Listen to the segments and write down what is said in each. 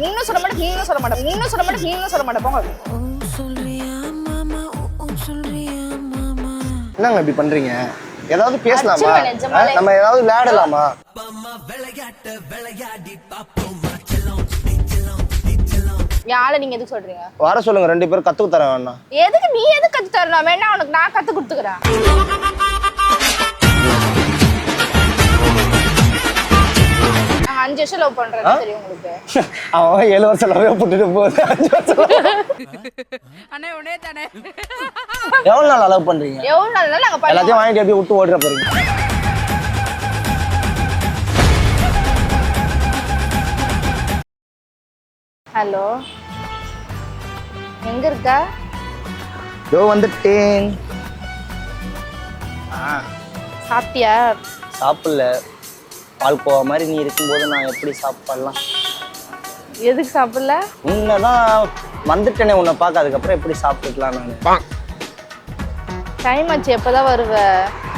இன்னும் சொல்ல மாட்டேன், இன்னும் சொல்ல மாட்டேன், இன்னும் சொல்ல மாட்டேன், இன்னும் சொல்ல மாட்டேன். போங்க. என்னங்க இப்படி பண்றீங்க? ஏதாவது பேசலாமா? நம்ம ஏதாவது விளையாடலாமா? யாரை நீங்க எதுக்கு சொல்றீங்க? வர சொல்லுங்க, 2 பேரும் கத்துக்கு தரேன் வேணா. எதுக்கு நீ எதுக்கு கத்து தரணும்? வேணா உனக்கு நான் கத்து கொடுத்துக்கிறேன். நான் 5 வருஷம் லவ் பண்றேன்னு தெரியும் உங்களுக்கு. அவன் 7 வருஷம் லவ்வே போட்டுட்டு போகுது. 5 வருஷம் அண்ணே உடனே தானே. எவ்வளவு நாள் லவ் பண்றீங்க? எவ்வளவு நாள் நாங்க பண்ணோம். எல்லாத்தையும் வாங்கிட்டு அப்படியே விட்டு ஓடுற போறீங்க. ஹலோ, எங்க இருக்க? இதோ வந்துட்டேன். சாப்பிட்டியா? சாப்பிடல. பால்கோவா மாதிரி நீ இருக்கும்போது நான் எப்படி சாப்பிடலாம்? எதுக்கு சாப்பிடல? உன்னதான் வந்துட்டேனே உன்னை பார்க்க, அதுக்கப்புறம் எப்படி சாப்பிட்டுக்கலாம் நான்? டைம் ஆச்சு, எப்பதான் வருவ?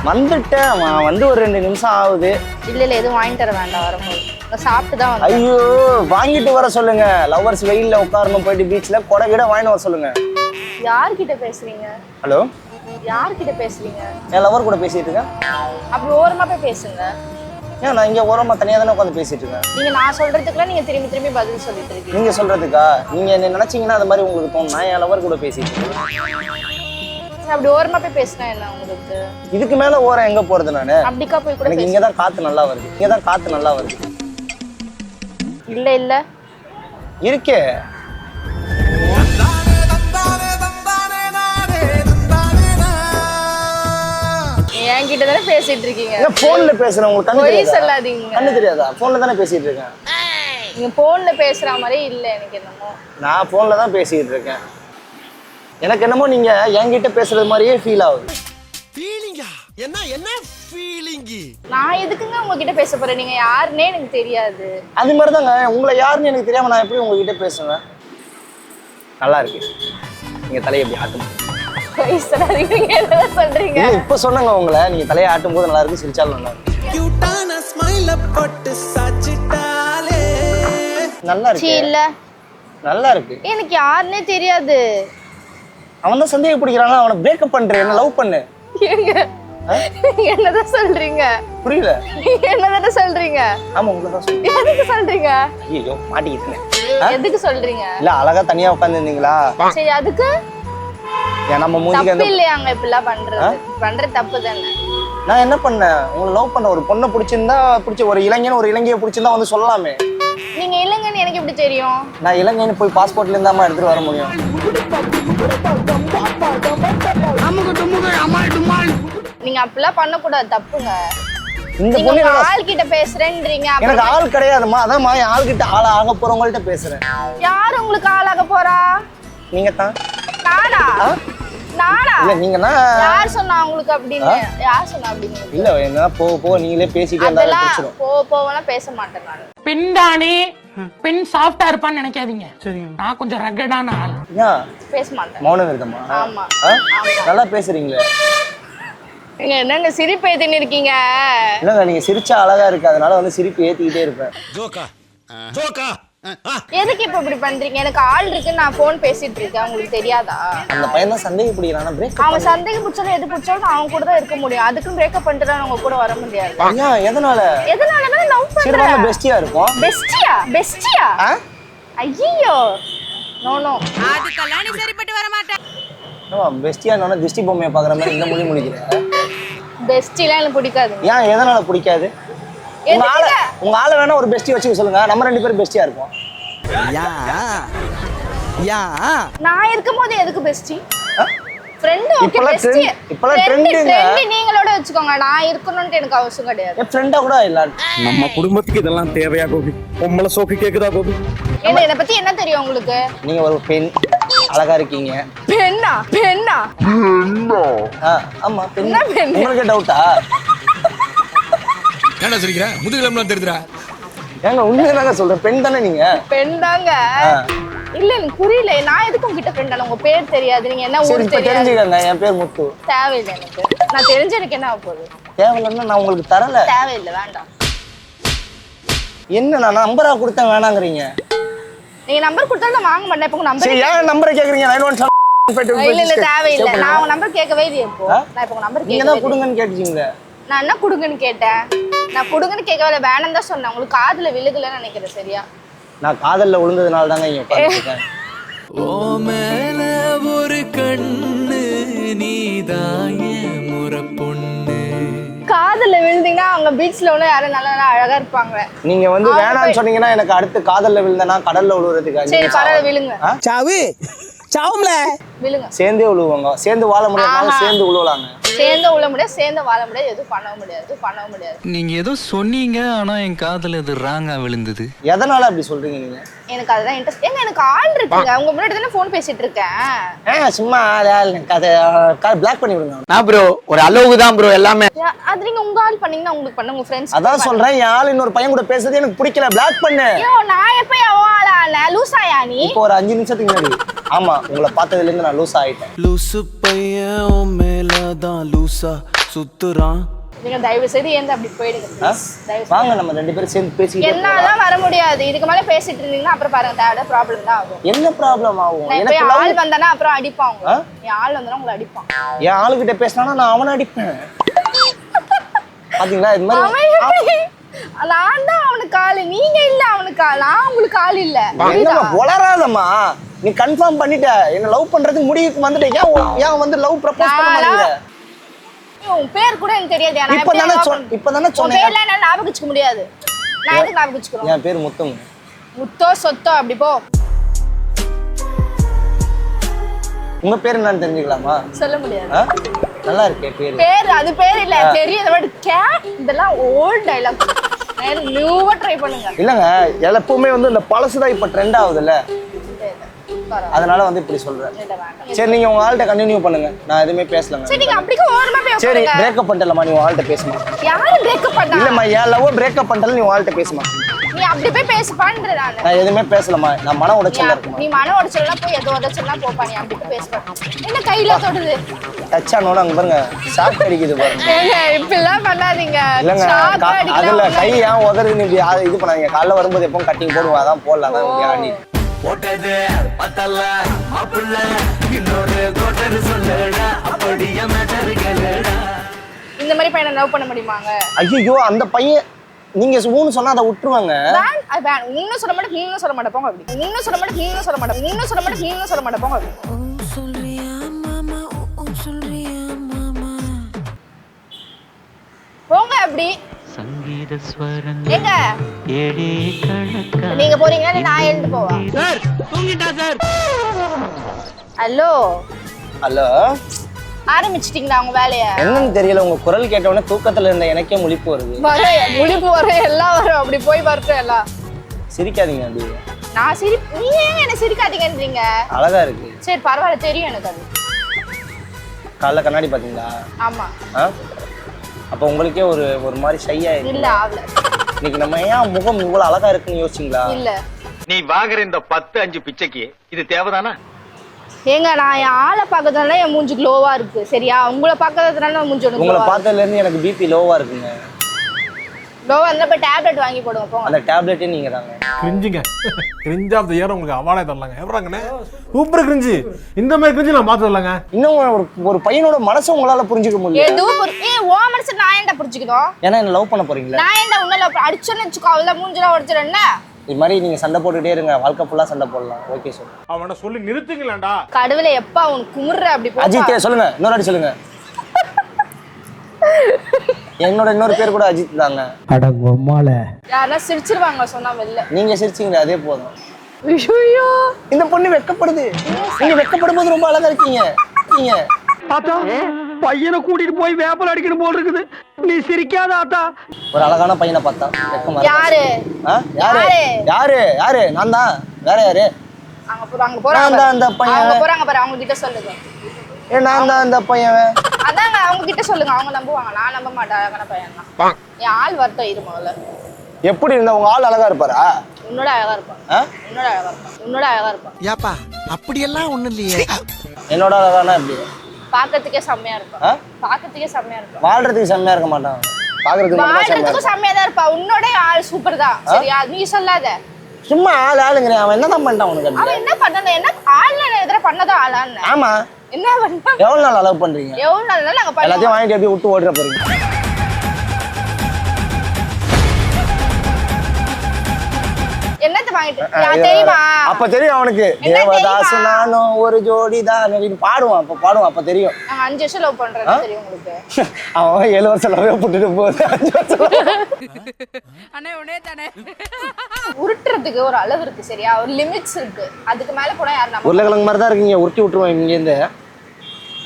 வந்துட்டேன், வந்து ஒரு 2 நிமிஷம் ஆகுது. இல்ல இல்ல, எதுவும் வாங்கி தர வேண்டாம் வரும்போது. நான் சாப்பிட்டு தான் வந்தேன். ஐயோ, வாங்கிட்டு வர சொல்லுங்க. லவ்வர்ஸ் வெயில்ல உட்காரணும், போயிட்டு பீச்ல கொடை கிட வாங்கிட்டு வர சொல்லுங்க. யார்கிட்ட பேசுறீங்க? ஹலோ, யார்கிட்ட பேசுறீங்க? என் லவர் கூட பேசிட்டு இருக்கேன். அப்படி ஓரமா போய் பேசுங்க. ஏன் நான் இங்க ஓரமா தனியா தானே உட்காந்து பேசிட்டு இருக்கேன். நீங்க நான் சொல்றதுக்குலாம் நீங்க திரும்பி திரும்பி பதில் சொல்லிட்டு இருக்கீங்க. நீங்க சொல்றதுக்கா? நீங்க என்ன நினைச்சீங்கன்னா அது மாதிரி உங்களுக்கு தோணும். நான் என் லவர் கூட பேசிட்டு இருக்கேன். அப்படி ஓரமா போய் பேசினா என்ன உங்களுக்கு? இதுக்கு மேல ஓரம் எங்க போறது நானு? அப்படிக்கா போய் கூட எனக்கு இங்கதான் காத்து நல்லா வருது. இங்கதான் காத்து நல்லா வருது. இல்ல இல்ல இருக்கே. என்கிட்ட தானே பேசிட்டு இருக்கீங்க. போன்ல பேசுறேன். உங்களுக்கு கண்ணு தெரியாதா? சொல்லாதீங்க. கண்ணு தெரியாதா? போன்ல தானே பேசிட்டு இருக்கேன். நீங்க போன்ல பேசுற மாதிரி இல்ல எனக்கு என்னமோ. நான் போன்ல தான் பேசிட்டு இருக்கேன். எனக்கு என்னமோ நீங்க என்கிட்ட பேசுறது மாதிரியே ஃபீல் ஆகுது. ஃபீலிங்கா? என்ன ஃபீலிங்? நான் எதுக்குங்க உங்ககிட்ட பேச போறேன்? நீங்க யாருன்னே எனக்கு தெரியாது. அது மாதிரி தாங்க, உங்களை யாருன்னு எனக்கு தெரியாம நான் எப்படி உங்ககிட்ட பேசுவேன்? நல்லா இருக்கு. நீங்க தலையை எப்படி ஆட்டும் சொல்றீங்க? இப்ப சொன்னங்க உங்களை, நீங்க தலையை ஆட்டும் போது நல்லா இருக்கு, சிரிச்சாலும் நல்லா இருக்கு. கியூட்டான ஸ்மைல் போட்டு சாச்சிட்டாலே நல்லா இருக்கு. இல்ல நல்லா இருக்கு. எனக்கு யாருன்னே தெரியாது. அவன் தான் சந்தேகப்படுறான். அவனை பிரேக்கப் பண்றேன், என்ன லவ் பண்ணு. என்னதான் சொல்றீங்க? புரியல. என்னதான் சொல்றீங்க? ஆமா, உங்களை தான் சொல்றேன். எதுக்கு சொல்றீங்க? ஐயோ, மாட்டிக்கிட்டேன். எதுக்கு சொல்றீங்க? இல்ல, அழகா தனியா உட்கார்ந்து இருந்தீங்களா? சரி, அதுக்கு நம்ம மூஞ்சிக்கு தப்பு இல்லையாங்க இப்படிலாம் பண்றது தப்பு தானே. நான் என்ன பண்ணேன்? உங்களை லவ் பண்ண ஒரு பொண்ணை பிடிச்சிருந்தா, ஒரு இளைஞன் ஒரு இலங்கையை பிடிச்சிருந்தா வந்து சொல்லலாமே. நீங்க இல்லங்கன்னு எனக்கு எப்படி தெரியும்? நான் இலங்கைன்னு போய் பாஸ்போர்ட்ல இருந்தாமா எடுத்துட்டு வர முடியும். நீங்க அப்படிலாம் பண்ணக்கூடாது, தப்புங்க. இந்த நீங்க பொண்ணு ஆள் கிட்ட பேசுறேன்றீங்க. எனக்கு ஆள் கிடையாதுமா. அதான் என் ஆள் கிட்ட ஆள் ஆக போறவங்கள்ட்ட பேசுறேன். யார் உங்களுக்கு ஆளாக போறா? நீங்க தான். நானா? நானா? இல்ல, நீங்கன்னா யார் சொன்னா உங்களுக்கு அப்படின்னு? யார் சொன்னா அப்படின்னு? இல்ல, என்ன போக நீங்களே பேசிட்டே இருந்தாலும் பிரச்சனை. போவலாம் பேச மாட்டேன் நான். பின்தானே பின் சாஃப்டா இருப்பான்னு நினைக்காதீங்க. நான் கொஞ்சம் ரகடான ஆள். ஏன் பேச மாட்டேன். மௌனம் இருக்கமா? ஆமா. நல்லா பேசுறீங்களே. நீங்க என்னங்க சிரிப்பு ஏத்தின்னு இருக்கீங்க? இல்லங்க, நீங்க சிரிச்சா அழகா இருக்கு, அதனால வந்து சிரிப்பு ஏத்திக்கிட்டே இருப்பேன். ஜோக்கா ஜோக்கா. எதுக்கு இப்ப இப்படி பண்றீங்க? எனக்கு ஆள் இருக்கு, நான் போன் பேசிட்டு இருக்கேன், உங்களுக்கு தெரியாதா? அந்த பையன் தான் சந்தேகப்படுகிறானா? பிரேக்கப் அவன் சந்தேகம் பிடிச்சாலும் எது பிடிச்சாலும் அவன் கூட தான் இருக்க முடியும். அதுக்கும் பிரேக்கப் பண்ணிட்டு உங்க கூட வர முடியாது. ஏன்? எதனால? எதனாலனா லவ் சரி, பண்றேன். வாங்க பெஸ்டியா இருக்கும். பெஸ்டியா? பெஸ்டியா? ஐயோ, நோ நோ. அதுக்கெல்லாம் நீ சரிப்பட்டு வர மாட்டேன். ஆமா, பெஸ்டியானோட திருஷ்டி பொம்மையை பாக்குற மாதிரி இந்த மொழி முடிக்கிறேன். பெஸ்டிலாம் எனக்கு பிடிக்காது. ஏன்? எதனால பிடிக்காது? உங்க ஆளை வேணா ஒரு பெஸ்டி வச்சுக்க சொல்லுங்க, நம்ம 2 பேரும் பெஸ்டியா இருப்போம். நான் இருக்கும்போது எதுக்கு பெஸ்டி? ஃப்ரெண்ட் ஓகே, இப்பலாம் பெஸ்டி இப்பலாம் ட்ரெண்டிங்க. ஃப்ரெண்ட் நீங்களோட வச்சுக்கோங்க. நான் இருக்கணும்னு எனக்கு அவசியம் கிடையாது. என் ஃப்ரெண்டா கூட இல்ல. நம்ம குடும்பத்துக்கு இதெல்லாம் தேவையா கோபி? பொம்பளை சோக்கு கேக்குதா கோபி? இத பத்தி என்ன தெரியும் உங்களுக்கு? நீங்க ஒரு பெண், அழகா இருக்கீங்க. பெண்ணா? பெண்ணா? ஆமா, பெண். என்ன பெண்? உங்களுக்கு டவுட்டா? என்ன சொல்லிக்கிற? முதுகிலம்லாம் தெரியுதுடா. ஏங்க, உண்மையாதாங்க சொல்றேன். பெண் தானே நீங்க? பெண் தாங்க. இல்ல எனக்கு புரியல. நான் எதுக்கு உங்ககிட்ட ஃப்ரெண்ட் ஆன? உங்க பேர் தெரியாது, நீங்க என்ன ஊர் தெரியாது. தெரிஞ்சுக்கங்க, என் பேர் முத்து. தேவையில்லை எனக்கு. நான் தெரிஞ்ச எனக்கு என்ன ஆக போகுது? தேவையில்லைன்னா நான் உங்களுக்கு தரல. தேவையில்லை, வேண்டாம். என்ன நான் நம்பரா கொடுத்தேன் வேணாங்கிறீங்க? நீங்க நம்பர் கொடுத்தாலும் நான் வாங்க மாட்டேன். இப்போ நம்பர் சரி ஏன் நம்பரை கேக்குறீங்க? 917 இல்ல தேவையில்லை. நான் உங்க நம்பர் கேட்கவே இல்லையே இப்போ. நான் இப்போ உங்க நம்பர் நீங்க தான் கொடுங்கன்னு கேட்டீங்களே. நான் என்ன கொடுங்கன்னு கேட்டேன்? நான் கொடுங்கன்னு கேட்கவே இல்லை, வேணாம் தான் சொன்னேன். உங்களுக்கு காதுல விழுகலன்னு நினைக்கிறேன். சரியா? நான் காதல்ல விழுந்ததுனால தாங்க இங்க உட்கார்ந்திருக்கேன். ஓ மேல ஒரு கண்ணு நீதாய முறை பொண்ணு. காதல்ல விழுந்தீங்கன்னா அவங்க பீச்ல உள்ள யாரும் நல்லா அழகா இருப்பாங்க. நீங்க வந்து வேணாம்னு சொன்னீங்கன்னா எனக்கு அடுத்து காதல்ல விழுந்தனா கடல்ல விழுறதுக்கு சரி பரவாயில்ல விழுங்க. சாவு சாவும்ல விழுங்க. சேர்ந்தே விழுவாங்க. சேர்ந்து வாழ முடியாதனால சேர்ந்து விழுவலாங்க. சேர்ந்து உள்ள முடியாது, சேர்ந்து வாழ முடியாது, எதுவும் பண்ணவும் முடியாது. நீங்க ஏதோ சொன்னீங்க, ஆனா என் காதுல இது ராங்கா விழுந்தது. எதனால அப்படி சொல்றீங்க நீங்க? எனக்கு அதுதான் இன்ட்ரெஸ்ட். ஏங்க எனக்கு ஆள் இருக்குங்க. உங்க முன்னாடி தானே ஃபோன் பேசிட்டு இருக்கேன். சும்மா பிளாக் பண்ணி விடுங்க. நான் ப்ரோ ஒரு அளவுக்கு தான் ப்ரோ எல்லாமே. அது நீங்க உங்க ஆள் பண்ணீங்கன்னா உங்களுக்கு பண்ண உங்க ஃப்ரெண்ட்ஸ். அதான் சொல்றேன், என் ஆள் இன்னொரு பையன் கூட பேசுறது எனக்கு பிடிக்கல, பிளாக் பண்ணு. ஐயோ நான் எப்ப அவன் ஆளா லூசாயா நீ? இப்போ ஒரு 5 நிமிஷத்துக்கு முன்னாடி. ஆமா உங்களை பார்த்ததுல இருந்து நான் லூஸ் ஆயிட்டேன். லூசு பையன் மேலதான் லூசா சுத்துறான். நீங்க தயவு செய்து ஏன் அப்படி போயிடுங்க ப்ளீஸ். வாங்க நம்ம 2 பேரும் சேர்ந்து பேசிக்கிட்டே என்னால வர முடியாது. இதுக்கு மேல பேசிட்டு இருந்தீங்கன்னா அப்புறம் பாருங்க தேவையான ப்ராப்ளம் தான் ஆகும். என்ன ப்ராப்ளம் ஆகும்? நான் எனக்கு இப்ப ஆள் வந்தானா அப்புறம் அடிப்பான் உங்களை. என் ஆள் வந்தானா உங்களை அடிப்பான். என் ஆளுகிட்ட பேசினானா நான் அவனை அடிப்பேன். பாத்தீங்களா இது மாதிரி நான் தான் அவனுக்கு ஆளு, நீங்க இல்ல அவனுக்கு ஆள். நான் உங்களுக்கு ஆள் இல்ல. என்னம்மா வளராதம்மா, நீ கன்ஃபார்ம் பண்ணிட்ட என்ன லவ் பண்றதுக்கு முடிவுக்கு வந்துட்ட. ஏன் வந்து லவ் ப்ரப்போஸ் பண்ண மாட்டீங்க? உன் பேர் கூட எனக்கு தெரியாது. நான் இப்பதானே சொன்னேன். பேர்ல என்னால ஞாபகம் வச்சுக்க முடியாது. நான் எதுக்கு ஞாபகம் வச்சுக்கிறேன்? என் பேர் முத்துங்க. முத்தோ சொத்தோ அப்படி போ. உங்க பேர் என்னன்னு தெரிஞ்சுக்கலாமா? சொல்ல முடியாது. நல்லா இருக்கே பேரு. பேர் அது பேர் இல்ல, தெரியும். இந்த மாதிரி இதெல்லாம் ஓல்ட் டயலாக். நியூவா ட்ரை பண்ணுங்க. இல்லங்க எப்பவுமே வந்து இந்த பழசுதான் இப்ப ட்ரெண்ட் ஆகுதுல்ல, அதனால வந்து இப்படி சொல்றேன். சரி நீங்க உங்க ஆள்கிட்ட கண்டினியூ பண்ணுங்க, நான் எதுவுமே பேசலங்க. சரி நீங்க அப்படிக்கு ஓரமா போய் சரி பிரேக்கப் பண்ணிட்டலமா, நீ உங்க ஆள்கிட்ட பேசுமா. யாரு பிரேக்கப் பண்ணா? இல்லம்மா என் லவ் பிரேக்கப் பண்ணிட்டல, நீ உங்க ஆள்கிட்ட பேசுமா. நீ அப்படி போய் பேச பண்ற. நான் எதுவுமே பேசலமா, நான் மன உடைச்சல்ல இருக்கேன். நீ மன உடைச்சல்னா போய் எதோ உடைச்சல்னா போப்பா. நீ அப்படி போய் பேச என்ன கையில தொடுது? டச் ஆனோட அங்க பாருங்க ஷாக் அடிக்குது பாருங்க. ஏங்க இப்படிலாம் பண்ணாதீங்க. இல்லங்க அதுல கை ஏன் உதறுதுன்னு இப்படி இது பண்ணாதீங்க. காலைல வரும்போது எப்பவும் கட்டிங் போடுவோம், அதான் போடலாம். அதான் நீ போட்டது பத்தல்ல மாப்புள்ள இன்னொரு கோட்டர் சொல்லடா அப்படியே மேட்டர் கேளடா. இந்த மாதிரி பையனை லவ் பண்ண முடியுமாங்க? ஐயோ அந்த பையன் நீங்க ஊன்னு சொன்னா அதை விட்டுருவாங்க. இன்னும் சொல்ல மாட்டேன், இன்னும் சொல்ல மாட்டேன் போங்க அப்படி. இன்னும் சொல்ல மாட்டேன், இன்னும் சொல்ல மாட்டேன், இன்னும் சொல்ல மாட்டேன், இன்னும் சொல்ல மாட்டேன் போங்க அப்படி. போங்க அப்படி. ஏங்க நீங்க போறீங்களா இல்ல நான் எழுந்து போவா? சார் தூங்கிட்டா சார். ஹலோ ஹலோ ஆரம்பிச்சிட்டீங்களா உங்க வேலைய? என்னன்னு தெரியல, உங்க குரல் கேட்ட உடனே தூக்கத்துல இருந்த எனக்கே முழிப்பு வருது. முழிப்பு வரும், எல்லாம் வரும். அப்படி போய் வரட்டும் எல்லாம். சிரிக்காதீங்க அப்படி. நான் நீ ஏன் என்ன சிரிக்காதீங்கன்றீங்க? அழகா இருக்கு. சரி பரவாயில்ல, தெரியும் எனக்கு அது. காலைல கண்ணாடி பாத்தீங்களா? ஆமா. அப்ப உங்களுக்கே ஒரு மாதிரி ஷையா இருக்கு. இல்ல ஆவல. இன்னைக்கு நம்ம ஏன் முகம் இவ்வளவு அழகா இருக்குன்னு யோசிச்சீங்களா? இல்ல. நீ வாங்குற இந்த 10-5 பிச்சைக்கு இது தேவைதானா? ஏங்க நான் என் ஆளை பார்க்கறதுனால என் மூஞ்சி க்ளோவா இருக்கு. சரியா? உங்களை பார்க்கறதுனால மூஞ்சி ஒன்று. உங்களை பார்த்ததுல இருந்து எனக்கு பிபி லோவா இருக்குங்க. லோவா இருந்தா போய் டேப்லெட் வாங்கி போடுங்க போங்க. அந்த டேப்லெட்டே நீங்க தாங்க. கிரிஞ்சுங்க. கிரிஞ்ச் ஆஃப் தி இயர் உங்களுக்கு அவார்டே தரலாங்க. எப்பறாங்கண்ணே சூப்பர் கிரிஞ்சு. இந்த மாதிரி கிரிஞ்சு நான் பார்த்து வரலாங்க. இன்னும் ஒரு பையனோட மனசை உங்களால புரிஞ்சுக்க முடியல. எதுவும் ஓ மனசு நான் ஏன்டா புரிஞ்சுக்கணும்? ஏன்னா என்ன லவ் பண்ண போறீங்களா? நான் ஏன்டா உன்ன லவ் அடிச்சேன்னு வெச்சுக்கோ, அவள மூஞ்சில உடைச்சிரேன்னா. இது மாதிரி நீங்க சண்டை போட்டுட்டே இருங்க, வாழ்க்கை ஃபுல்லா சண்டை போடலாம். Okay sir. அவன சொல்லி நிறுத்துங்களேன்டா. கடவுளே எப்பா உனக்கு குமுற அப்படி போ. அஜித் சொல்லுங்க, இன்னொரு வாட்டி சொல்லுங்க. என்னோட இன்னொரு பேர் கூட அஜித் தாங்க. அடங்கம்மால யாரா சிரிச்சிருவாங்க சொன்னா வெல்ல. நீங்க சிரிச்சீங்களே அதே போதும். ஐயோ இந்த பொண்ணு வெக்கப்படுது. நீங்க வெக்கப்படும் போது ரொம்ப அழகா இருக்கீங்க. நீங்க ஆத்தா பையனை கூட்டிட்டு போய் வேப்பல் அடிக்கணும் போல் இருக்குது. நீ சிரிக்காத ஆத்தா. ஒரு அழகான பையனை பார்த்தா வெக்கமா. யாரு? யாரு யாரு யாரு? நான் தான். வேற யாரு? அங்க போறாங்க. அந்த பையன். அவங்க போறாங்க பாரு, அவங்க கிட்ட சொல்லுங்க. நான் தான் அந்த பையன். அதாங்க அவங்க கிட்ட சொல்லுங்க, அவங்க நம்புவாங்க. நான் நம்ப மாட்டேன். அழகான பையன் தான். என் ஆள் வரட்டும் இரு முதல்ல. எப்படி இருந்தா உங்க ஆள் அழகா இருப்பாரா? உன்னோட அழகா இருப்பான். உன்னோட அழகா இருப்பான். உன்னோட அழகா இருப்பான். ஏப்பா அப்படியெல்லாம் ஒண்ணும் இல்லையே. என்னோட அழகானா எப்படி? பாக்கிறதுக்கே செம்மையா இருப்பான். பாக்கிறதுக்கே செம்மையா இருப்பான். வாழ்றதுக்கு செம்மையா இருக்க மாட்டான். பாக்குறதுக்கு வாழ்றதுக்கு செம்மையா தான் இருப்பா. உன்னோட ஆள் சூப்பர் தான். சரியா? நீ சொல்லாத. சும்மா ஆளுங்கிறேன். அவன் என்னதான் பண்ணிட்டான் உனக்கு? அவன் என்ன பண்ணணும்? என்ன ஆள்ல எதிர பண்ணதா ஆளான்னு? ஆமா. என்ன பண்ணா? எவ்வளவு நாள் அலோவ் பண்றீங்க? எவ்வளவு நாள் நாங்க பண்ணோம்? எல்லாத்தையும் வாங்கிட்டு அப்படியே விட்டு ஓடுற போறீங்க. என்னத்தை வாங்கிட்டு தெரியுமா? அப்ப தெரியும் அவனுக்கு. தேவதாசு நானும் ஒரு ஜோடி தான் பாடுவான். அப்ப தெரியும். நாங்க 5 வருஷம் லவ் பண்றது தெரியும் உங்களுக்கு. அவன் 7 வருஷம் லவ் போட்டுட்டு போகுது. 5 வருஷம் அண்ணே உடனே தானே உருட்டுறதுக்கு ஒரு அளவு இருக்கு சரியா? ஒரு லிமிட்ஸ் இருக்கு. அதுக்கு மேல கூட யாரும் நம்ம உருளைக்கிழங்கு மாதிரி தான் இருக்கீங்க. உருட்டி விட்டுருவோம் இங்க இருந்து.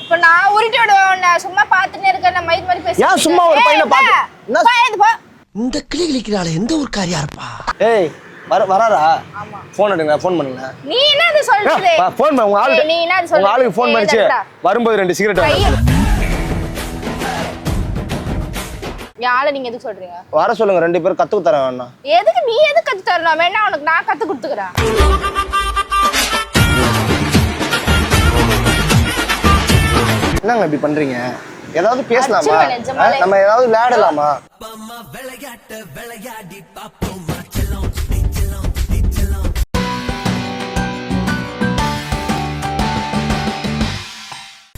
இப்ப நான் உருட்டி விடுவேன். நான் சும்மா பாத்துட்டே இருக்கேன். நான் மயிர் மாதிரி பேசுறேன். ஏன் சும்மா ஒரு பையனை பாத்து இந்த கிளி கிளிக்கிறாள் எந்த ஒரு காரியா இருப்பா? ஏய் வராரா? போன் எடுங்க. போன் பண்ணுங்க. நீ என்ன சொல்றது? போன் பண்ண உங்க ஆளு. நீ என்ன சொல்றது? உங்க ஆளுக்கு போன் பண்ணிச்சு. வரும்போது 2 சிகரெட் யாரை நீங்க எதுக்கு சொல்றீங்க? வர சொல்லுங்க. 2 பேரும் கத்துக்கு தரேன் வேணா. எதுக்கு நீ எதுக்கு கத்து தரணும்? வேணா உனக்கு நான் கத்து கொடுத்துக்கிறேன். என்னங்க இப்படி பண்றீங்க? ஏதாவது பேசலாமா? நிஜமாலே. நம்ம ஏதாவது விளையாடலாமா? விளையாட்டு விளையாடி பாப்போம்